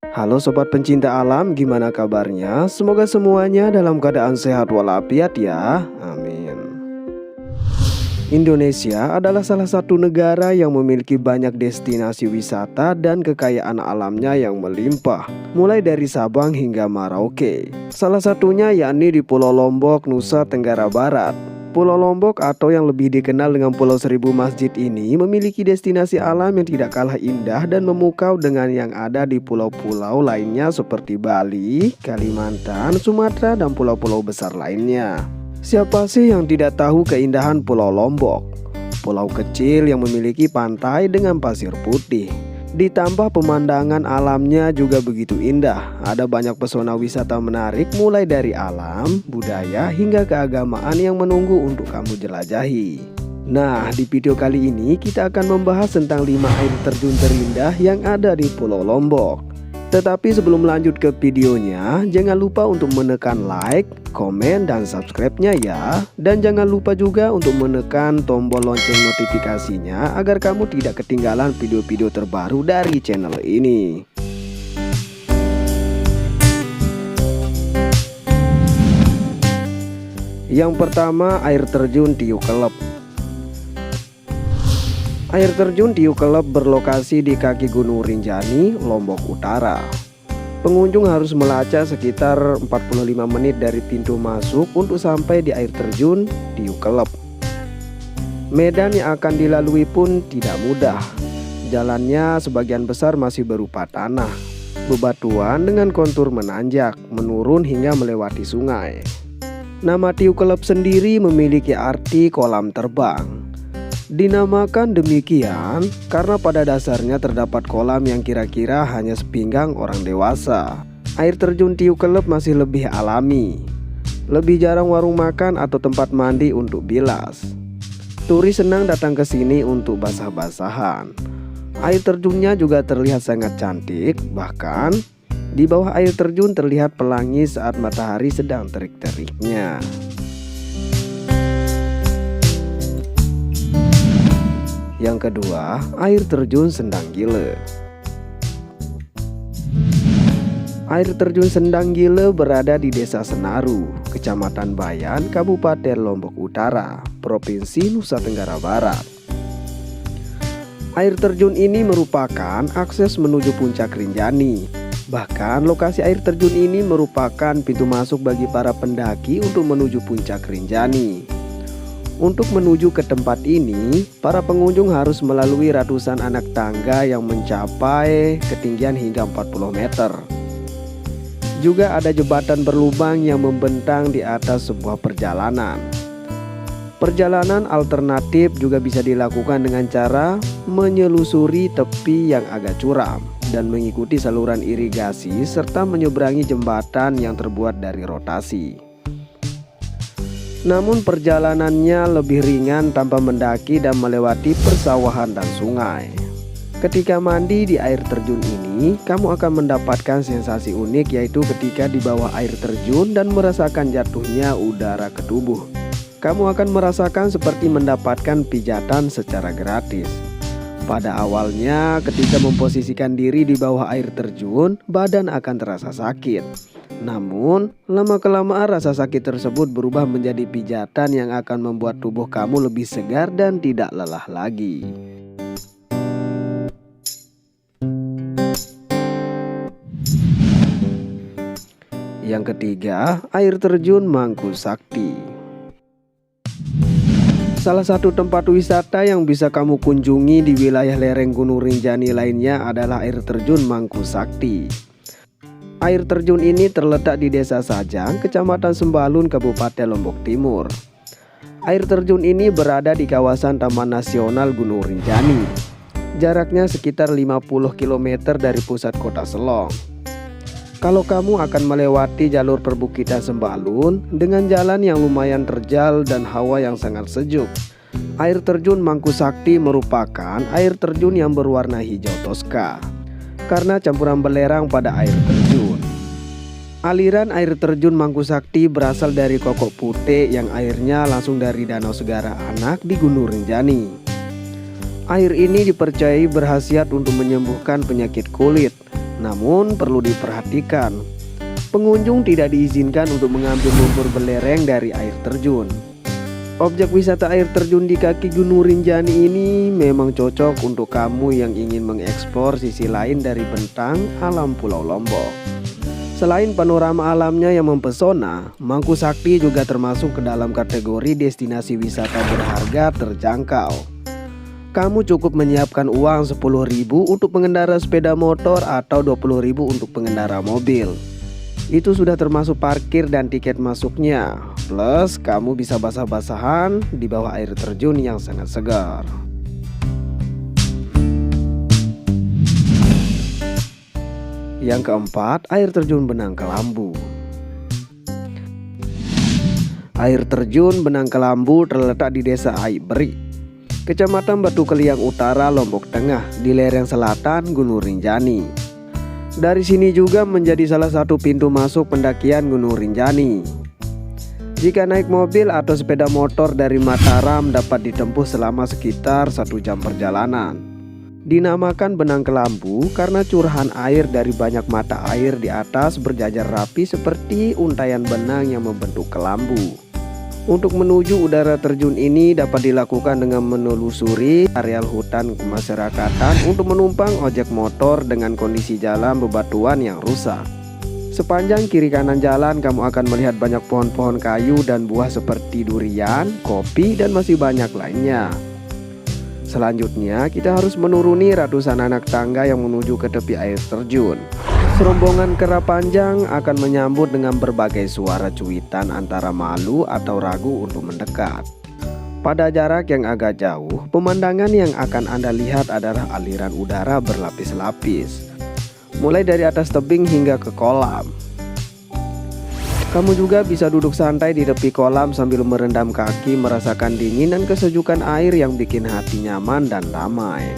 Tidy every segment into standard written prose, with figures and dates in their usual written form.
Halo sobat pencinta alam, gimana kabarnya? Semoga semuanya dalam keadaan sehat walafiat ya. Amin. Indonesia adalah salah satu negara yang memiliki banyak destinasi wisata dan kekayaan alamnya yang melimpah, mulai dari Sabang hingga Merauke. Salah satunya yakni di Pulau Lombok, Nusa Tenggara Barat. Pulau Lombok atau yang lebih dikenal dengan Pulau Seribu Masjid ini memiliki destinasi alam yang tidak kalah indah dan memukau dengan yang ada di pulau-pulau lainnya seperti Bali, Kalimantan, Sumatera, dan pulau-pulau besar lainnya. Siapa sih yang tidak tahu keindahan Pulau Lombok? Pulau kecil yang memiliki pantai dengan pasir putih. Ditambah pemandangan alamnya juga begitu indah. Ada banyak pesona wisata menarik mulai dari alam, budaya, hingga keagamaan yang menunggu untuk kamu jelajahi. Nah, di video kali ini kita akan membahas tentang 5 air terjun terindah yang ada di Pulau Lombok. Tetapi sebelum lanjut ke videonya, jangan lupa untuk menekan like, komen, dan subscribe-nya ya. Dan jangan lupa juga untuk menekan tombol lonceng notifikasinya agar kamu tidak ketinggalan video-video terbaru dari channel ini. Yang pertama, air terjun Tiukelep. Air terjun Tiukelep berlokasi di kaki Gunung Rinjani, Lombok Utara. Pengunjung harus melacak sekitar 45 menit dari pintu masuk untuk sampai di air terjun Tiukelep. Medan yang akan dilalui pun tidak mudah. Jalannya sebagian besar masih berupa tanah, bebatuan dengan kontur menanjak, menurun hingga melewati sungai. Nama Tiukelep sendiri memiliki arti kolam terbang. Dinamakan demikian karena pada dasarnya terdapat kolam yang kira-kira hanya sepinggang orang dewasa. Air terjun Tiukelep masih lebih alami. Lebih jarang warung makan atau tempat mandi untuk bilas. Turis senang datang ke sini untuk basah-basahan. Air terjunnya juga terlihat sangat cantik, bahkan di bawah air terjun terlihat pelangi saat matahari sedang terik-teriknya. Yang kedua, air terjun Sendang Gile. Air terjun Sendang Gile berada di Desa Senaru, Kecamatan Bayan, Kabupaten Lombok Utara, Provinsi Nusa Tenggara Barat. Air terjun ini merupakan akses menuju Puncak Rinjani. Bahkan lokasi air terjun ini merupakan pintu masuk bagi para pendaki untuk menuju Puncak Rinjani. Untuk menuju ke tempat ini, para pengunjung harus melalui ratusan anak tangga yang mencapai ketinggian hingga 40 meter. Juga ada jembatan berlubang yang membentang di atas sebuah perjalanan. Perjalanan alternatif juga bisa dilakukan dengan cara menyelusuri tepi yang agak curam dan mengikuti saluran irigasi serta menyeberangi jembatan yang terbuat dari rotasi. Namun perjalanannya lebih ringan tanpa mendaki dan melewati persawahan dan sungai. Ketika mandi di air terjun ini, kamu akan mendapatkan sensasi unik, yaitu ketika di bawah air terjun dan merasakan jatuhnya udara ke tubuh. Kamu akan merasakan seperti mendapatkan pijatan secara gratis. Pada awalnya, ketika memposisikan diri di bawah air terjun, badan akan terasa sakit. Namun, lama-kelamaan rasa sakit tersebut berubah menjadi pijatan yang akan membuat tubuh kamu lebih segar dan tidak lelah lagi. Yang ketiga, air terjun Mangku Sakti. Salah satu tempat wisata yang bisa kamu kunjungi di wilayah lereng Gunung Rinjani lainnya adalah air terjun Mangku Sakti. Air terjun ini terletak di Desa Sajang, Kecamatan Sembalun, Kabupaten Lombok Timur. Air terjun ini berada di kawasan Taman Nasional Gunung Rinjani. Jaraknya sekitar 50 km dari pusat kota Selong. Kalau kamu akan melewati jalur perbukitan Sembalun dengan jalan yang lumayan terjal dan hawa yang sangat sejuk, air terjun Mangku Sakti merupakan air terjun yang berwarna hijau toska karena campuran belerang pada air terjun. Aliran air terjun Mangku Sakti berasal dari Kokok Putih yang airnya langsung dari Danau Segara Anak di Gunung Rinjani. Air ini dipercayai berkhasiat untuk menyembuhkan penyakit kulit, Namun perlu diperhatikan, pengunjung tidak diizinkan untuk mengambil lumpur belereng dari air terjun. Objek wisata air terjun di kaki Gunung Rinjani ini memang cocok untuk kamu yang ingin mengeksplor sisi lain dari bentang alam Pulau Lombok. Selain panorama alamnya yang mempesona, Mangku Sakti juga termasuk ke dalam kategori destinasi wisata berharga terjangkau. Kamu cukup menyiapkan uang 10.000 untuk pengendara sepeda motor atau 20.000 untuk pengendara mobil. Itu sudah termasuk parkir dan tiket masuknya. Plus kamu bisa basah-basahan di bawah air terjun yang sangat segar. Yang keempat, air terjun Benang Kelambu. Air terjun Benang Kelambu terletak di Desa Aiberi, Kecamatan Batu Keliang Utara, Lombok Tengah, di lereng selatan Gunung Rinjani. Dari sini juga menjadi salah satu pintu masuk pendakian Gunung Rinjani. Jika naik mobil atau sepeda motor dari Mataram dapat ditempuh selama sekitar 1 jam perjalanan. Dinamakan Benang Kelambu karena curahan air dari banyak mata air di atas berjajar rapi seperti untaian benang yang membentuk kelambu. Untuk menuju udara terjun ini dapat dilakukan dengan menelusuri areal hutan kemasyarakatan untuk menumpang ojek motor dengan kondisi jalan bebatuan yang rusak. Sepanjang kiri kanan jalan kamu akan melihat banyak pohon-pohon kayu dan buah seperti durian, kopi, dan masih banyak lainnya. Selanjutnya kita harus menuruni ratusan anak tangga yang menuju ke tepi air terjun. Serombongan kera panjang akan menyambut dengan berbagai suara cuitan antara malu atau ragu untuk mendekat. Pada jarak yang agak jauh, pemandangan yang akan Anda lihat adalah aliran udara berlapis-lapis, mulai dari atas tebing hingga ke kolam. Kamu juga bisa duduk santai di tepi kolam sambil merendam kaki, merasakan dingin dan kesejukan air yang bikin hati nyaman dan damai.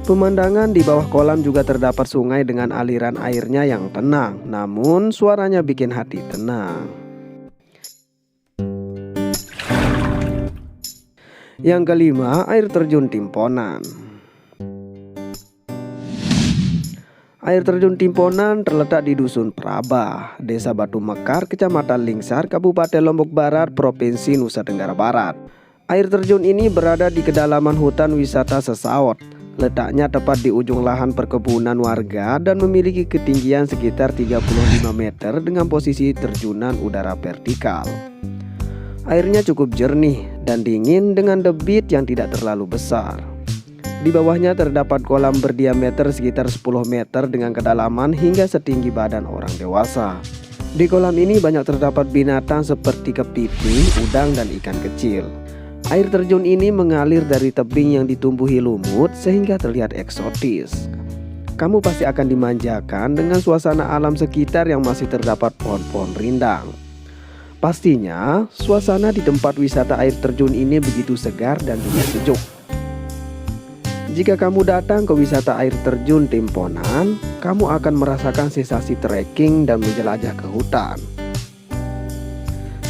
Pemandangan di bawah kolam juga terdapat sungai dengan aliran airnya yang tenang, namun suaranya bikin hati tenang. Yang kelima, air terjun Timponan. Air terjun Timponan terletak di Dusun Prabah, Desa Batu Mekar, Kecamatan Lingsar, Kabupaten Lombok Barat, Provinsi Nusa Tenggara Barat. Air terjun ini berada di kedalaman hutan wisata Sesaot. Letaknya tepat di ujung lahan perkebunan warga dan memiliki ketinggian sekitar 35 meter dengan posisi terjunan udara vertikal. Airnya cukup jernih dan dingin dengan debit yang tidak terlalu besar. Di bawahnya terdapat kolam berdiameter sekitar 10 meter dengan kedalaman hingga setinggi badan orang dewasa. Di kolam ini banyak terdapat binatang seperti kepiting, udang, dan ikan kecil. Air terjun ini mengalir dari tebing yang ditumbuhi lumut sehingga terlihat eksotis. Kamu pasti akan dimanjakan dengan suasana alam sekitar yang masih terdapat pohon-pohon rindang. Pastinya, suasana di tempat wisata air terjun ini begitu segar dan juga sejuk. Jika kamu datang ke wisata air terjun Timponan, kamu akan merasakan sensasi trekking dan menjelajah ke hutan.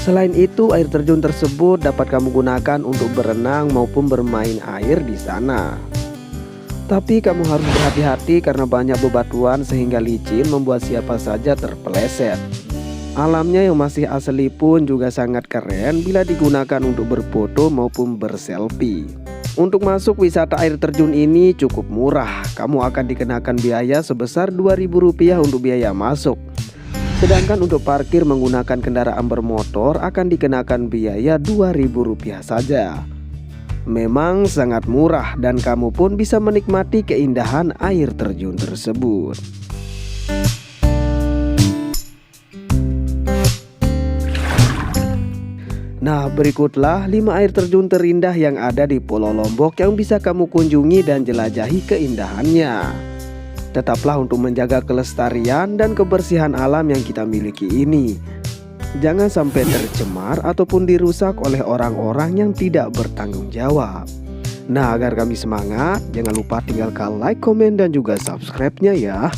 Selain itu, air terjun tersebut dapat kamu gunakan untuk berenang maupun bermain air di sana. Tapi kamu harus berhati-hati karena banyak bebatuan sehingga licin membuat siapa saja terpeleset. Alamnya yang masih asli pun juga sangat keren bila digunakan untuk berfoto maupun berselfie. Untuk masuk wisata air terjun ini cukup murah. Kamu akan dikenakan biaya sebesar Rp2.000 untuk biaya masuk. Sedangkan untuk parkir menggunakan kendaraan bermotor akan dikenakan biaya Rp2.000 saja. Memang sangat murah dan kamu pun bisa menikmati keindahan air terjun tersebut. Nah, berikutlah 5 air terjun terindah yang ada di Pulau Lombok yang bisa kamu kunjungi dan jelajahi keindahannya. Tetaplah untuk menjaga kelestarian dan kebersihan alam yang kita miliki ini. Jangan sampai tercemar ataupun dirusak oleh orang-orang yang tidak bertanggung jawab. Nah, agar kami semangat, jangan lupa tinggalkan like, komen, dan juga subscribe-nya ya.